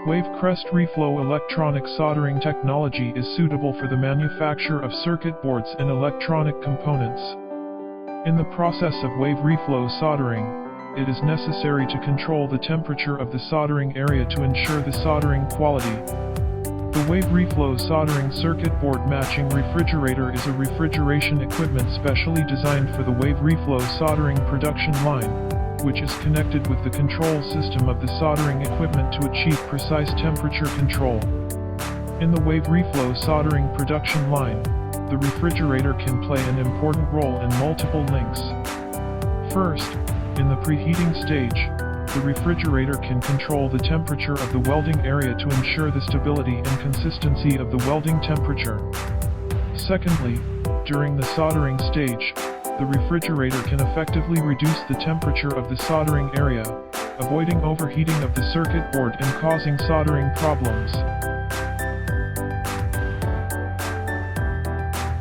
Wave crest reflow electronic soldering technology is suitable for the manufacture of circuit boards and electronic components. In the process of wave reflow soldering, it is necessary to control the temperature of the soldering area to ensure the soldering quality. The wave reflow soldering circuit board matching refrigerator is a refrigeration equipment specially designed for the wave reflow soldering production line, which is connected with the control system of the soldering equipment to achieve precise temperature control. In the wave reflow soldering production line, the refrigerator can play an important role in multiple links. First, in the preheating stage, the refrigerator can control the temperature of the welding area to ensure the stability and consistency of the welding temperature. Secondly, during the soldering stage, the refrigerator can effectively reduce the temperature of the soldering area, avoiding overheating of the circuit board and causing soldering problems.